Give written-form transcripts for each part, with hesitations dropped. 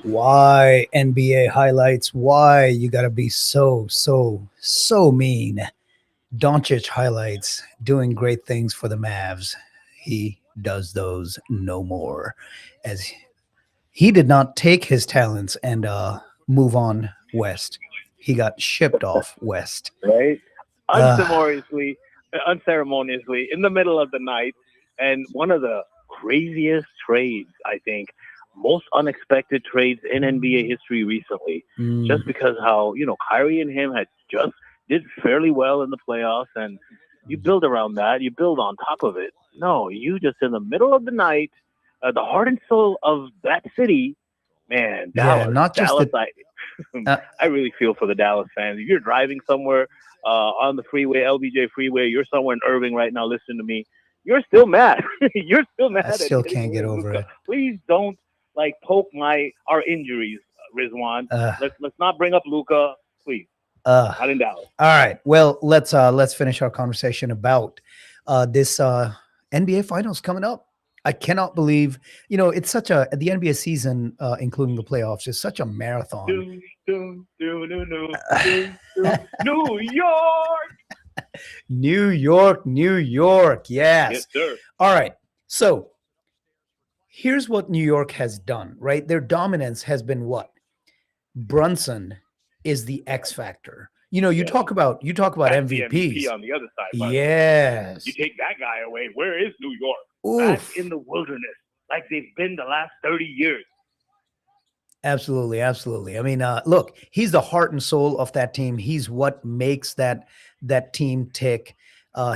Why NBA highlights? Why you gotta be so mean? Doncic highlights doing great things for the Mavs. He does those no more, as he did not take his talents and move on west. He got shipped off west. Right? Uh, Unceremoniously, in the middle of the night, and one of the craziest trades, I think, most unexpected trades in NBA history recently, mm, just because how Kyrie and him had just did fairly well in the playoffs, and you build around that, you build on top of it. No, you just in the middle of the night, the heart and soul of that city, man, yeah, Dallas, not just Dallas. the. Uh, I really feel for the Dallas fans. If you're driving somewhere on the freeway, LBJ freeway, you're somewhere in Irving right now listening to me, you're still mad. You're still I mad at still getting can't rid get of over Luca. it. Please don't like poke our injuries, Rizwan. Uh, Let's not bring up Luca, please. uh, Not in Dallas. all right. Well, let's finish our conversation about this NBA Finals coming up. I cannot believe, it's such a the NBA season, including the playoffs, is such a marathon. Do do do do do do do. New York. New York, New York. Yes, Yes. sir. All right. So here's what New York has done, right? Their dominance has been what? Brunson is the X factor. You Yes. talk about That's the MVP MVPs. on the other side, by the way. You Yes. take that guy away, where is New York? Back in Oof. the wilderness, like they've been the last 30 years. Absolutely, absolutely. I mean, look, he's the heart and soul of that team. He's what makes that team tick.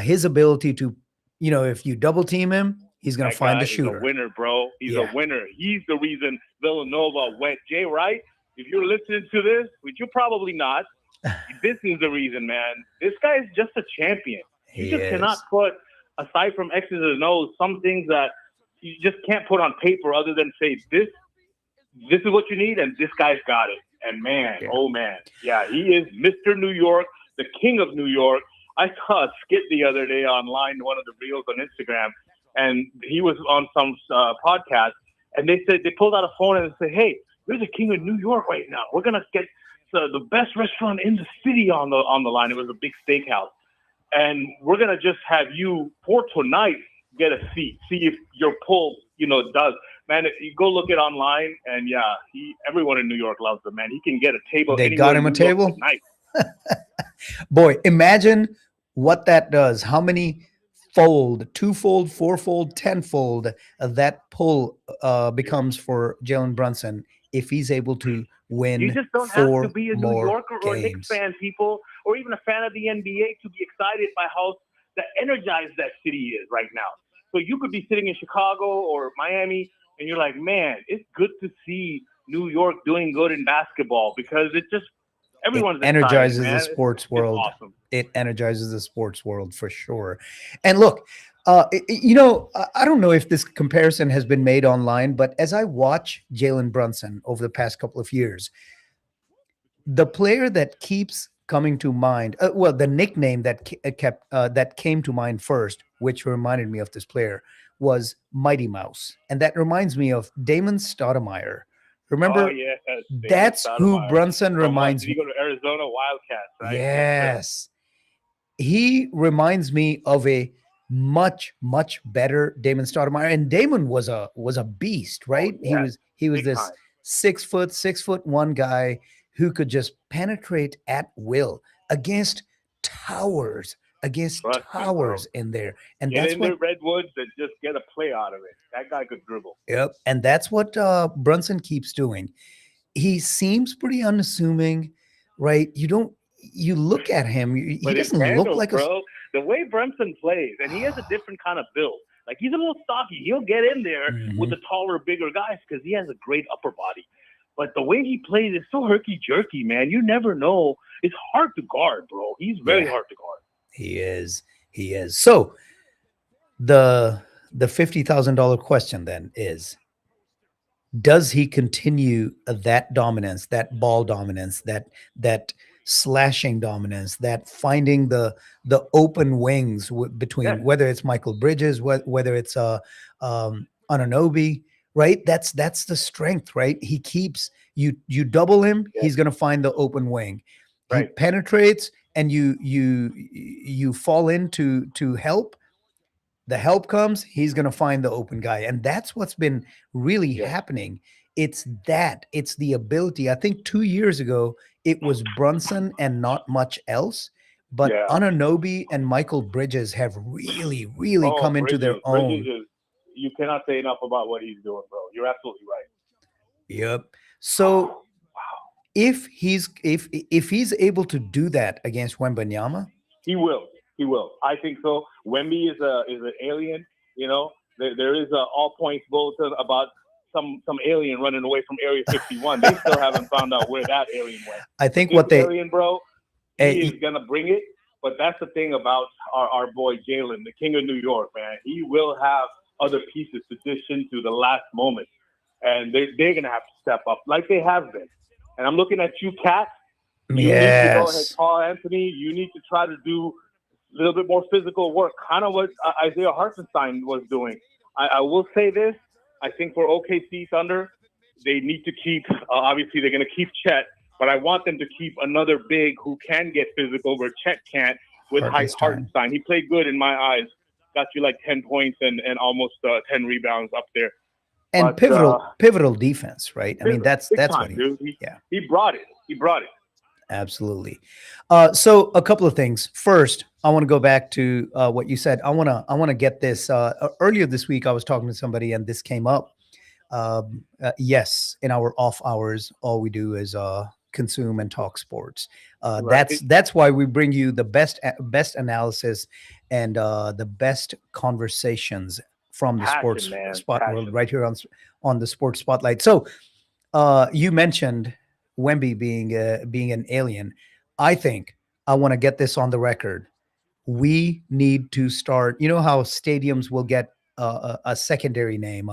His ability to, if you double team him, he's going to That find guy the is a shooter. winner, bro. He's a Yeah. winner. He's the reason Villanova went. Jay Wright, if you're listening to this, which you're probably not, this is the reason, man. This guy is just a champion. You He just cannot is. put, aside from X's and O's, some things that you just can't put on paper other than say this is what you need, and this guy's got it. And man, Yeah. oh man, yeah, he is Mr. New York, the king of New York. I saw a skit the other day online, one of the reels on Instagram, and he was on some podcast, and they said they pulled out a phone and said, "Hey, you're the king of New York right now. We're gonna get the best restaurant in the city on the line." It was a big steakhouse, and we're gonna just have you for tonight get a seat, see if your pull, does. Man, you go look it online, and yeah, everyone in New York loves him. Man, he can get a table They got anywhere in him a New York table. tonight. Boy, imagine what that does. How many fold, twofold, fourfold, tenfold that pull becomes for Jalen Brunson if he's able to You win just don't have to four be a New more Yorker or a Knicks games. fan, people, or even a fan of the NBA to be excited by how the energized that city is right now. So you could be sitting in Chicago or Miami, and you're like, man, it's good to see New York doing good in basketball because it just It everyone's excited, energizes the man. sports It's world. awesome. It energizes the sports world for sure. And look, I don't know if this comparison has been made online, but as I watch Jalen Brunson over the past couple of years, the player that keeps coming to mind, well, the nickname that came to mind first, which reminded me of this player, was Mighty Mouse, and that reminds me of Damon Stoudemire. Oh Remember, yes, Damon that's who Stoudemire. Brunson From what? reminds Did he me. go to Arizona Wildcats? Right? Yes, sir. Yes, he reminds me of a much better Damon Stoudemire, and Damon was a beast, Oh right? He yes, was he was big this time. 6'1" guy who could just penetrate at will against towers, against Trust me, bro. towers in there, and Get that's in the what. redwoods and just get a play out of it. That guy could dribble. Yep, and that's what Brunson keeps doing. He seems pretty unassuming, right? You look at him, he But his doesn't look handles, like a. bro, the way Brunson plays, and he has a different kind of build. Like he's a little stocky. He'll get in there with Mhm. the taller, bigger guys because he has a great upper body. But the way he plays is so herky jerky, man. You never know. It's hard to guard, bro. He's very Yeah, hard to guard. he is. He is. So the $50,000 question then is: does he continue that dominance, that ball dominance, that slashing dominance, that finding the open wings Yes, between, whether it's Michael Bridges, whether it's Ananobi, right? That's the strength, right? He keeps you double him, Yeah. he's going to find the open wing. He Right. penetrates and you fall into to help. The help comes, he's going to find the open guy. And that's what's been really Yeah. happening. It's the ability. I think 2 years ago, it was Brunson and not much else. But Yeah. Anunoby and Michael Bridges have really come into their own. Bridges you cannot say enough about what he's doing, bro. You're absolutely right. Yep. So if he's able to do that against Wembanyama, He will. He will. I think so. Wemby is an alien. You know, there is a all points bulletin about some alien running away from Area 51. They still haven't found out where that alien went. I think This what they alien, bro, he is gonna bring it. But that's the thing about our boy Jalen, the King of New York, man. He will have other pieces to dish into the last moment, and they're gonna have to step up like they have been. And I'm looking at you, Cat. You need to go ahead, Paul Anthony. You need to try to do a little bit more physical work, kind of what Isaiah Hartenstein was doing. I will say this. I think for OKC Thunder, they need to keep, obviously they're going to keep Chet, but I want them to keep another big who can get physical where Chet can't with Hartenstein. He played good in my eyes. Got you like 10 points and almost 10 rebounds up there. And but, pivotal defense, right? I mean, that's time, what he brought it. He brought it. Absolutely. So a couple of things. First, I want to go back to what you said. I want to get this. Earlier this week, I was talking to somebody, and this came up. Yes, in our off hours, all we do is consume and talk sports. Right. That's why we bring you the best analysis and the best conversations from the sports world right here on the Sports Spotlight. So you mentioned Wemby being an alien. I think I want to get this on the record. We need to start. You know how stadiums will get a secondary name,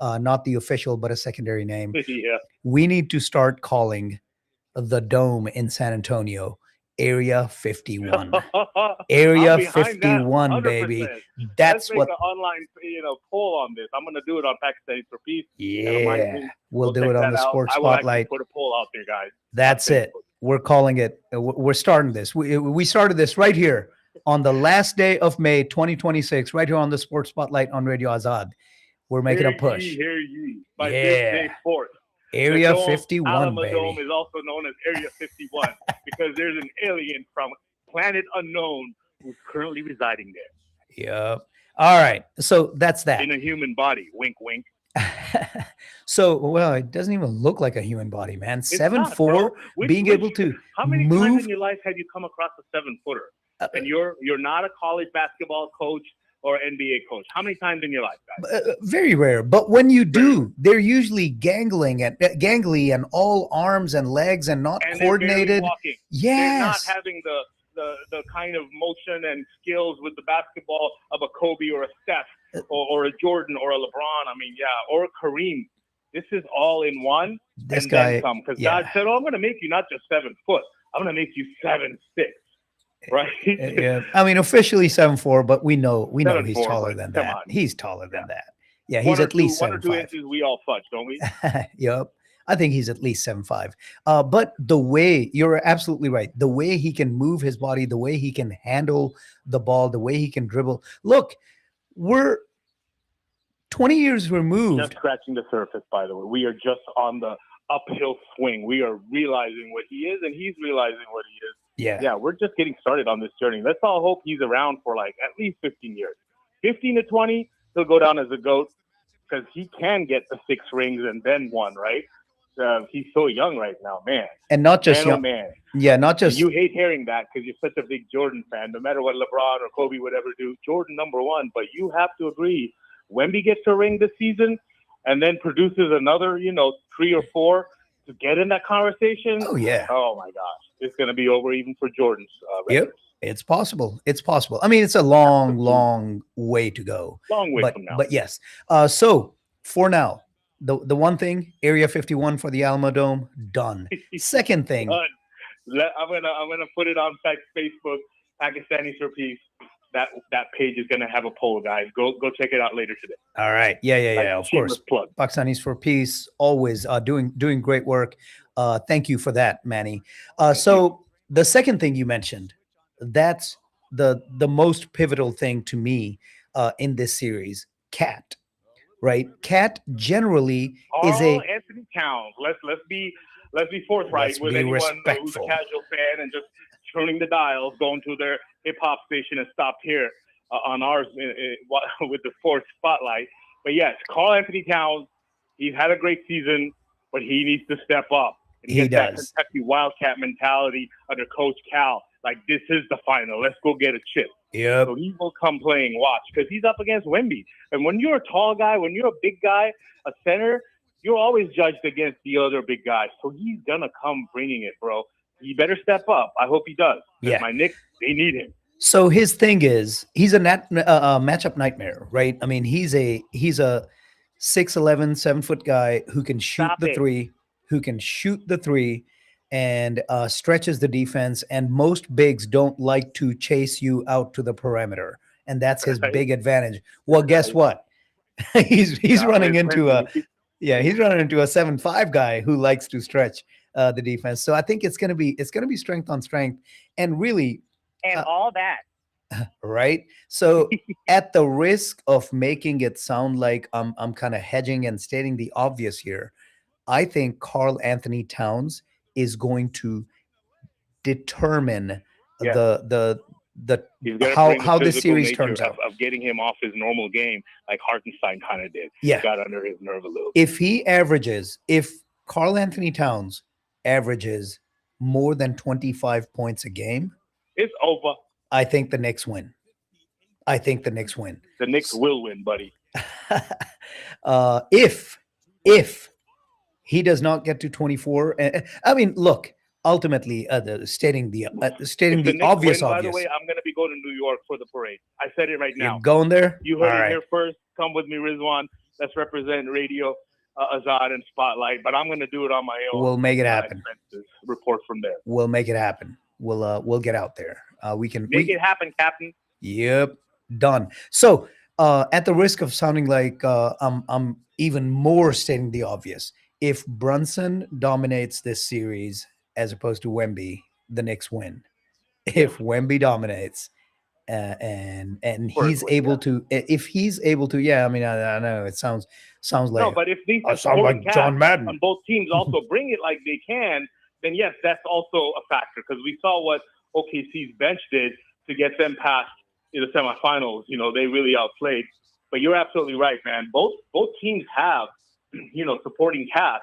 not the official, but a secondary name. Yeah. We need to start calling the Dome in San Antonio Area 51. Area 51, baby. That's Let's make an online, poll on this. I'm going to do it on Pakistani for Peace. Yeah, we'll do it on the Sports Spotlight. Put a poll out there, guys. That's it. We're calling it. We're starting this. We started this right here on the last day of May 2026, right here on the Sports Spotlight on Radio Azad. We're making a push. Hear ye. By this day forth. Area 51, Alamo baby. Dome is also known as Area 51 because there's an alien from planet unknown who's currently residing there. Yep. All right. So that's that. In a human body. Wink, wink. So, well, it doesn't even look like a human body, man. 7'4", being able to how many move. times in your life have you come across a 7-footer? And you're not a college basketball coach or NBA coach. How many times in your life, guys? Very rare. But when you do, they're usually gangly and all arms and legs and not coordinated. Yes. They're not having the kind of motion and skills with the basketball of a Kobe or a Steph or a Jordan or a LeBron. I mean, or a Kareem. This is all in one. This guy, because God said, "Oh, I'm going to make you not just 7 foot. I'm going to make you 7'6". Right? Yeah. I mean, officially 7'4", but we know he's 7'4", taller than that. On. He's taller than that. Yeah, he's at least 7'5". 1 or 2 inches, we all fudge, don't we? Yep. I think he's at least 7'5". But the way, you're absolutely right. The way he can move his body, the way he can handle the ball, the way he can dribble. Look, we're 20 years removed. Just scratching the surface, by the way. We are just on the uphill swing. We are realizing what he is, and he's realizing what he is. Yeah, we're just getting started on this journey. Let's all hope he's around for like at least 15 years. 15 to 20, he'll go down as a GOAT because he can get the 6 rings and then 1, right? He's so young right now, man. And not just young. Man. Yeah, not just. You hate hearing that because you're such a big Jordan fan. No matter what LeBron or Kobe would ever do, Jordan #1. But you have to agree, Wemby gets a ring this season and then produces another, 3 or 4 to get in that conversation. Oh, yeah. Oh, my gosh. It's going to be over even for Jordan's records. Yep. It's possible. It's possible. I mean, it's a long way to go. Long way from now. But yes. So for now, the one thing, Area 51 for the Alamo Dome, done. Second thing. I'm gonna put it on Facebook, Pakistanis for Peace. that page is gonna have a poll, guys. Go check it out later today. All right. Yeah. Of Shameless course. plug. Pakistanis for Peace, always doing great work. Thank you for that, Manny. So the second thing you mentioned, that's the most pivotal thing to me in this series, Cat. Right? Cat generally is Carl a Anthony Towns. Let's be forthright Let's with be anyone who's respectful. a casual fan and just turning the dials, going to their hip hop station and stopped here on ours with the sports spotlight. But yes, Carl Anthony Towns, he's had a great season, but he needs to step up and He get that does. Kentucky Wildcat mentality under Coach Cal. Like, this is the final. Let's go get a chip. Yep. So he will come playing watch because he's up against Wemby. And when you're a tall guy, when you're a big guy, a center, you're always judged against the other big guys. So he's going to come bringing it, bro. He better step up. I hope he does. Yeah. My Knicks, they need him. So his thing is he's a matchup nightmare, right? I mean, he's a 6'11", 7-foot guy who can shoot Stop the it. three, and stretches the defense. And most bigs don't like to chase you out to the perimeter, and that's his Right. big advantage. Well, guess what? he's running into a 7'5" guy who likes to stretch the defense. So I think it's gonna be strength on strength, and really. And all that. Right. So at the risk of making it sound like I'm kind of hedging and stating the obvious here, I think Carl Anthony Towns is going to determine Yeah. the He's gonna how bring the this physical series nature turns out. of getting him off his normal game, like Hartenstein kind of did. Yeah. Got under his nerve a little. If Carl Anthony Towns averages more than 25 points a game, It's over. I think the Knicks win. The Knicks will win, buddy. If he does not get to 24, I mean, look, ultimately, stating the If the Knicks obvious. win, by the way, I'm going to be going to New York for the parade. I said it right now. You're going there. You heard All it right. here first. Come with me, Rizwan. Let's represent Radio Azad and Spotlight. But I'm going to do it on my own. We'll make it happen. Expenses. Report from there. We'll make it happen. We'll get out there. We can Make it happen, Captain. Yep, done. So, at the risk of sounding like I'm even more stating the obvious, if Brunson dominates this series as opposed to Wemby, the Knicks win. If Wemby dominates, and he's able to, if he's able to, yeah, I mean, I know it sounds like No, but if these I sound like John Madden. on both teams also bring it like they can, then yes, that's also a factor because we saw what OKC's bench did to get them past the semifinals. You know, they really outplayed. But you're absolutely right, man. Both teams have, supporting cast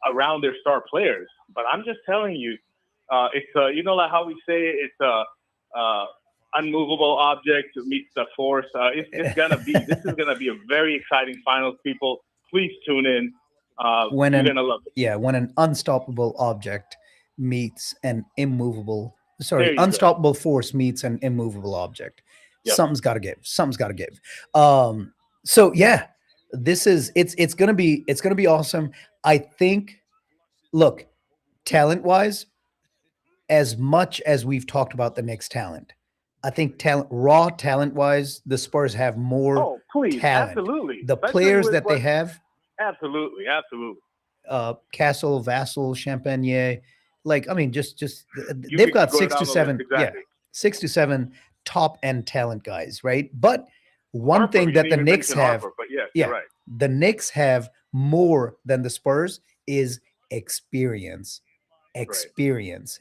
around their star players. But I'm just telling you, it's like how we say it, it's a unmovable object meets the force. It's gonna be. This is gonna be a very exciting finals. People, please tune in. You're gonna love it. Yeah, when an unstoppable object meets an immovable, There you unstoppable force meets an immovable object. Yep. Something's got to give. So yeah, it's gonna be awesome. I think. Look, talent-wise, as much as we've talked about the Knicks' talent, I think raw talent-wise, the Spurs have more Oh, please, talent. absolutely. The Especially players with that they have. Absolutely. Castle, Vassell, Champagnie, like I mean, just You they've could got go 6 down to the 7, list, exactly. 6 to 7 top end talent guys, right? But one Harper, thing you that didn't the even Knicks mention have, Harper, but yes, yeah, you're right. the Knicks have more than the Spurs is experience,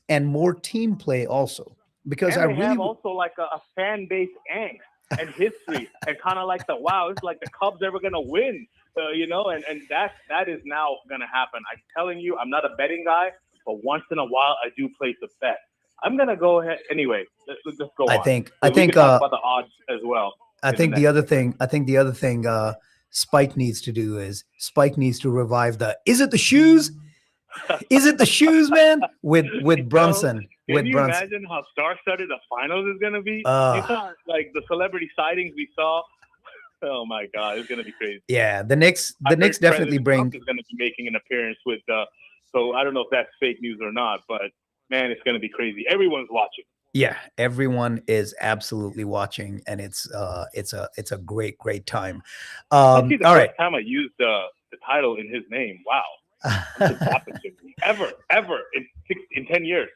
and more team play also. Because And I they really have also like a fan base angst and history and kind of like it's like the Cubs ever gonna win, and that is now gonna happen. I'm telling you, I'm not a betting guy, but once in a while I do place a bet. I'm gonna go ahead anyway. Let's just go on. I think we can talk about the odds as well. I think the other thing Spike needs to do is Spike needs to revive is it the shoes? Is it the shoes, man? With Brunson. Can you imagine how star-studded the finals is going to be? You saw like the celebrity sightings we saw. Oh my God, it's going to be crazy. Yeah, the Knicks definitely bring. Trump is going to be making an appearance with. So I don't know if that's fake news or not, but man, it's going to be crazy. Everyone's watching. Yeah, everyone is absolutely watching, and it's a great time. This might be the All first right. time I used the title in his name. Wow, something happened to me. Ever in 10 years.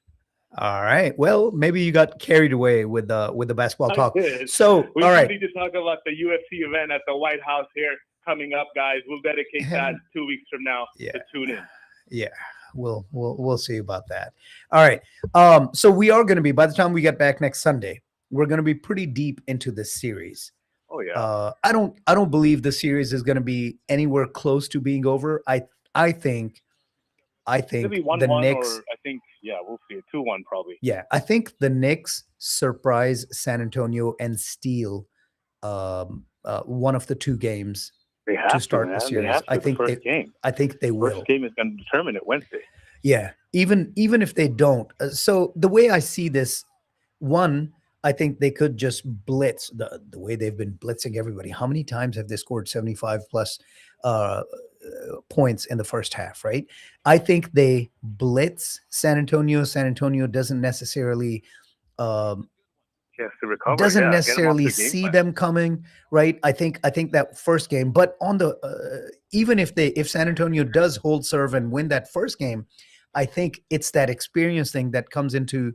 All right. Well, maybe you got carried away with the basketball I talk. did. So, We all do right. need to talk about the UFC event at the White House here coming up, guys. We'll dedicate that 2 weeks from now Yeah. to tune in. Yeah. We'll see about that. All right. So we are going to be, by the time we get back next Sunday, we're going to be pretty deep into this series. Oh yeah. I don't believe the series is going to be anywhere close to being over. I think It'll be the 1-1 Knicks. or I think we'll see it 2-1 probably. Yeah, I think the Knicks surprise San Antonio and steal one of the two games They have to start man. the They series. have to. I The think first game. I think they will. First game is going to determine it Wednesday. Yeah, even if they don't. So the way I see this, one, I think they could just blitz the way they've been blitzing everybody. How many times have they scored 75 plus points in the first half, right? I think they blitz San Antonio. San Antonio doesn't necessarily um, He has to recover. Get him off the game see plan. them coming, right? I think that first game, but on the even if San Antonio does hold serve and win that first game, I think it's that experience thing that comes into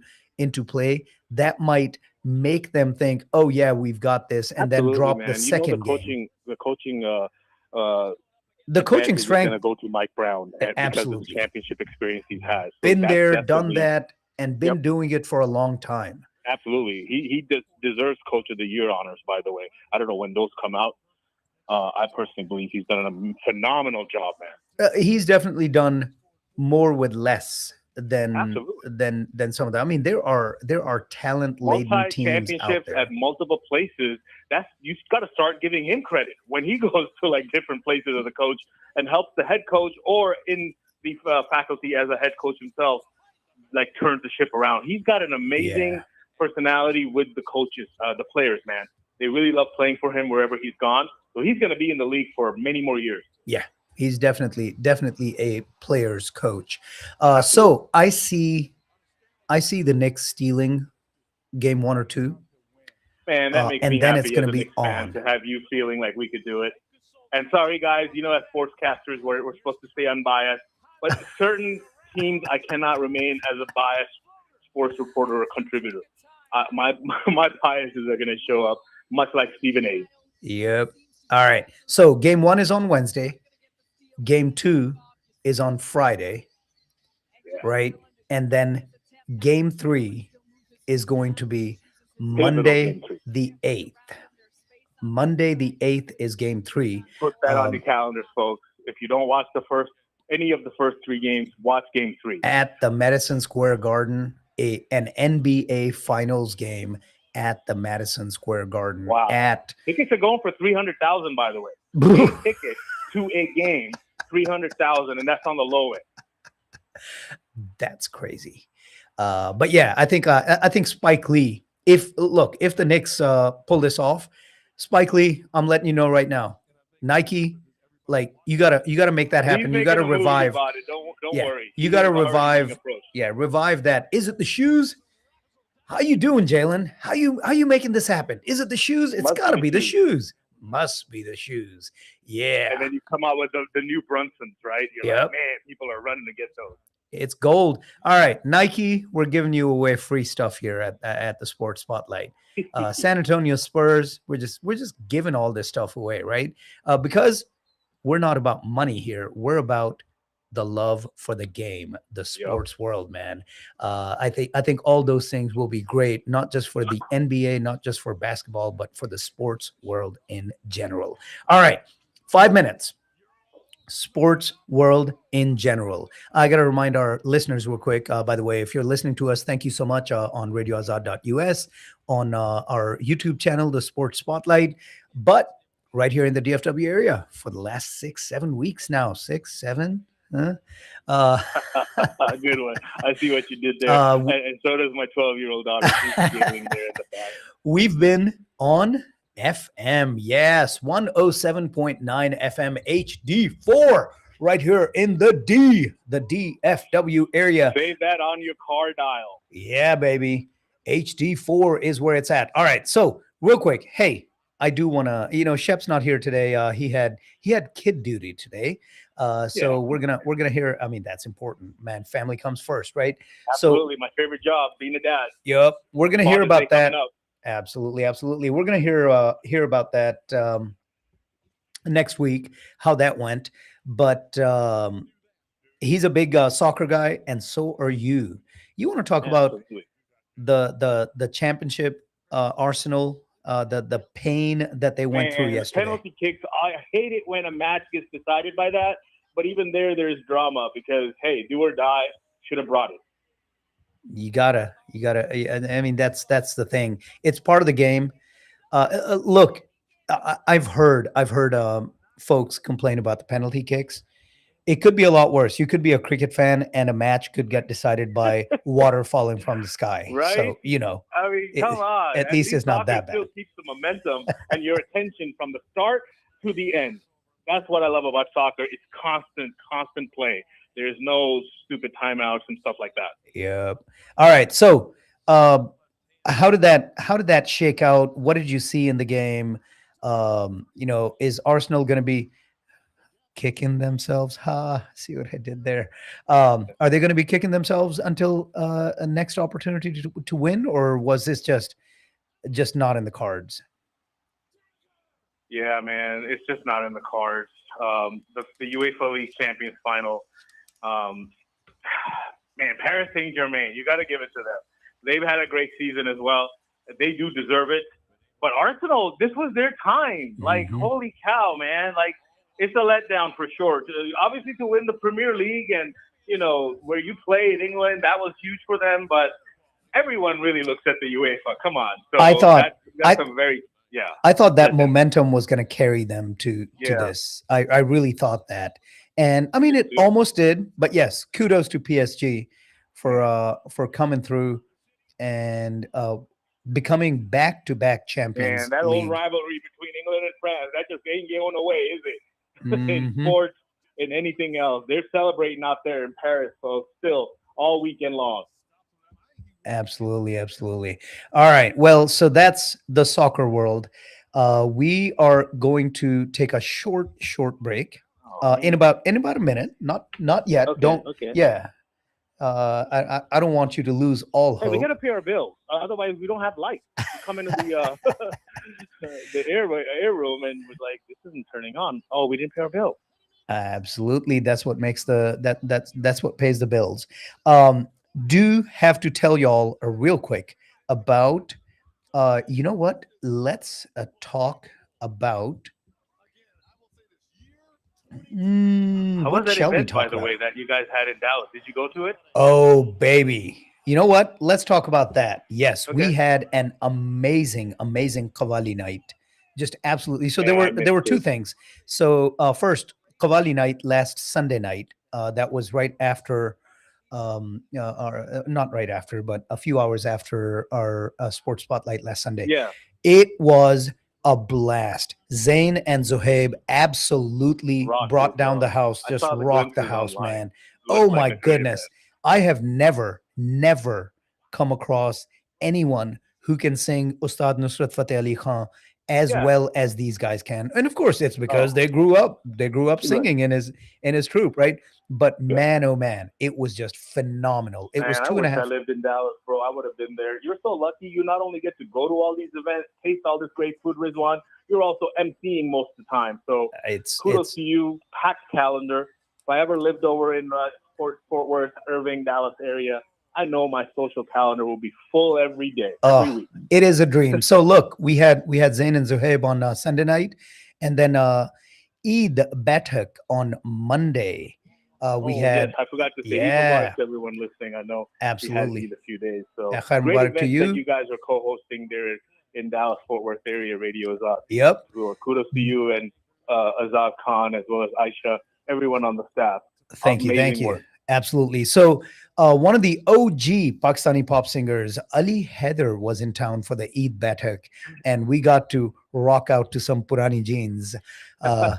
play that might make them think, oh yeah, we've got this, and then Absolutely, drop man. the You know second game. the coaching The coaching advantage is strength, going to go to Mike Brown because of the absolutely. championship experience he's had. So Been that's there, done definitely- that, and been doing it for a long time. Absolutely. He deserves Coach of the Year honors, by the way. I don't know when those come out. I personally believe he's done a phenomenal job, man. He's definitely done more with less than Absolutely. than some of them. I mean, there are talent laden teams out Multi-championships there. at multiple places. You got to start giving him credit when he goes to like different places as a coach and helps the head coach or in the faculty as a head coach himself, like turns the ship around. He's got an amazing personality with the coaches, the players, man. They really love playing for him wherever he's gone. So he's going to be in the league for many more years. Yeah, he's definitely a player's coach. So I see the Knicks stealing game 1 or 2. Man, that makes and me then happy it's going as to a be Knicks fan on. to have you feeling like we could do it. And sorry, guys, as sportscasters, we're supposed to stay unbiased. But certain teams, I cannot remain as a biased sports reporter or contributor. My biases are going to show up, much like Stephen A. Yep. All right. So game 1 is on Wednesday. Game 2 is on Friday. Yeah. Right? And then game 3 is going to be Monday the 8th. Monday the 8th is game 3. Put that on your calendars, folks. If you don't watch any of the first 3 games, watch game 3. At the Madison Square Garden, an NBA Finals game at the Madison Square Garden. Wow. Tickets are going for $300,000, by the way. A ticket to a game, $300,000, and that's on the low end. That's crazy. But yeah, I think Spike Lee, if the Knicks pull this off, Spike Lee, I'm letting you know right now, Nike, like you gotta make that happen. You gotta revive. About it. Don't worry. You gotta revive. Yeah, revive that. Is it the shoes? How you doing, Jalen? How you making this happen? Is it the shoes? It's gotta be the shoes. Must be the shoes. Yeah. And then you come out with the new Brunsons, right? You're like, man, people are running to get those. It's gold. All right, Nike, we're giving you away free stuff here at the Sports Spotlight. San Antonio Spurs, we're just giving all this stuff away, right? Because we're not about money here. We're about the love for the game, the sports world, man. I think all those things will be great, not just for the NBA, not just for basketball, but for the sports world in general. All right, 5 minutes. Sports world in general. I got to remind our listeners real quick, by the way, if you're listening to us, thank you so much on radioazad.us, on our YouTube channel, The Sports Spotlight, but right here in the DFW area for the last 6-7 weeks now. 6, 7? Good one. I see what you did there. And so does my 12-year-old daughter. She's giggling there in the back. We've been on FM, yes, 107.9 FM HD4 right here in the DFW area. Save that on your car dial. Yeah, baby. HD4 is where it's at. All right. So real quick, hey, I do want to, Shep's not here today. He had kid duty today. So Yeah. we're gonna hear. I mean, that's important, man. Family comes first, right? Absolutely, my favorite job, being a dad. Yep, we're gonna hear Father's Day about that. coming up. Absolutely, absolutely. We're gonna hear about that next week, how that went. But he's a big soccer guy, and so are you. You want to talk about Absolutely. the championship, Arsenal, the pain that they went through Man, yesterday. penalty kicks. I hate it when a match gets decided by that. But even there's drama because, hey, do or die, should have brought it. You gotta. I mean, that's the thing. It's part of the game. Look, I've heard folks complain about the penalty kicks. It could be a lot worse. You could be a cricket fan, and a match could get decided by water falling from the sky. Right? So I mean, come on. at least it's not soccer that bad. still keeps the momentum and your attention from the start to the end. That's what I love about soccer. It's constant play. There's no stupid timeouts and stuff like that. Yep. All right. So, how did that shake out? What did you see in the game? Is Arsenal going to be kicking themselves? See what I did there. Are they going to be kicking themselves until a next opportunity to win, or was this just not in the cards? Yeah, man, it's just not in the cards. The UEFA League Champions final. Man, Paris Saint-Germain, you got to give it to them. They've had a great season as well. They do deserve it. But Arsenal, this was their time. Like, holy cow, man. Like, it's a letdown for sure. Obviously, to win the Premier League and, where you play in England, that was huge for them. But everyone really looks at the UEFA. Come on. So I thought that's a very I thought that momentum was going to carry them to this. I really thought that. And I mean, it almost did, but yes, kudos to PSG for coming through and becoming back-to-back champions. And that league. old rivalry between England and France, that just ain't going away, is it? In sports and anything else, they're celebrating out there in Paris, so still all weekend long. Absolutely. All right. Well, so that's the soccer world. We are going to take a short break. In about a minute. Not yet. Okay, Yeah. I don't want you to lose all hope. Hey, we got to pay our bills. Otherwise, we don't have light. We come into the the air room and was like, this isn't turning on. Oh, we didn't pay our bill. Absolutely. That's what makes that's what pays the bills. Do have to tell y'all real quick about you know what? Let's talk about How what was that shall we event, talk by the about? way, that you guys had in Dallas? Did you go to it? Oh, baby. You know what? Let's talk about that. Yes, we Okay. had an amazing Qawwali night. Just absolutely. So Man, I there were missed two it. things. So first, Qawwali night last Sunday night. That was right after not right after, but a few hours after our sports spotlight last Sunday. Yeah. It was a blast. Zayn and Zohaib absolutely Rocked brought it, down bro. the house, I just saw the rocked the glimpses house, online. man. Looked Oh like my a great goodness. event. I have never come across anyone who can sing Ustad Nusrat Fateh Ali Khan as Yeah. well as these guys can. And of course, it's because Oh. they grew up Right. singing in his troupe, right? But Yeah. man, oh man, it was just phenomenal. It was Man, I 2.5. wish I lived in Dallas, bro. I would have been there. You're so lucky. You not only get to go to all these events, taste all this great food, Rizwan, you're also emceeing most of the time. So kudos to you. Packed calendar. If I ever lived over in Fort Worth, Irving, Dallas area, I know my social calendar will be full every day, every week. It is a dream. So look, we had Zayn and Zohaib on Sunday night, and then Eid Batak on Monday. Yes, I forgot to say Eid Mubarak to everyone listening. I know absolutely we had Eid a few days. So Khair great Mubarak event to you. that you guys are co-hosting there in Dallas, Fort Worth area. Radio is up. Yep. Kudos to you and Azad Khan as well as Aisha, everyone on the staff. Thank you. Amazing work. Absolutely. So, one of the OG Pakistani pop singers, Ali Heather, was in town for the Eid Batak, and we got to rock out to some Purani jeans. Uh,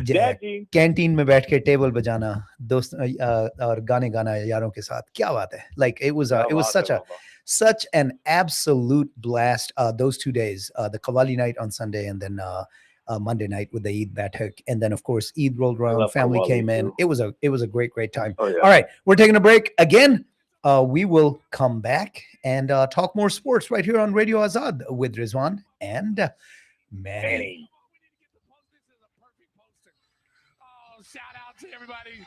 Dad jeans. Canteen में बैठ के table बजाना दोस्त और गाने गाना यारों के साथ क्या बात है like it was क्या बात such है a Baba. such an absolute blast those 2 days the Qawwali night on Sunday and then Monday night with the Eid Batak and then of course Eid rolled around love family Qawwali came in too. it was a great time. Oh, yeah. All right, we're taking a break again. We will come back and talk more sports right here on Radio Azad with Rizwan and Manny. Shout out to everybody.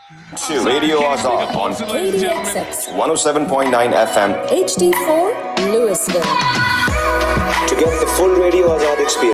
To Radio Azad on KDXX 107.9 FM. HD4 Louisville. To get the full Radio Azad experience.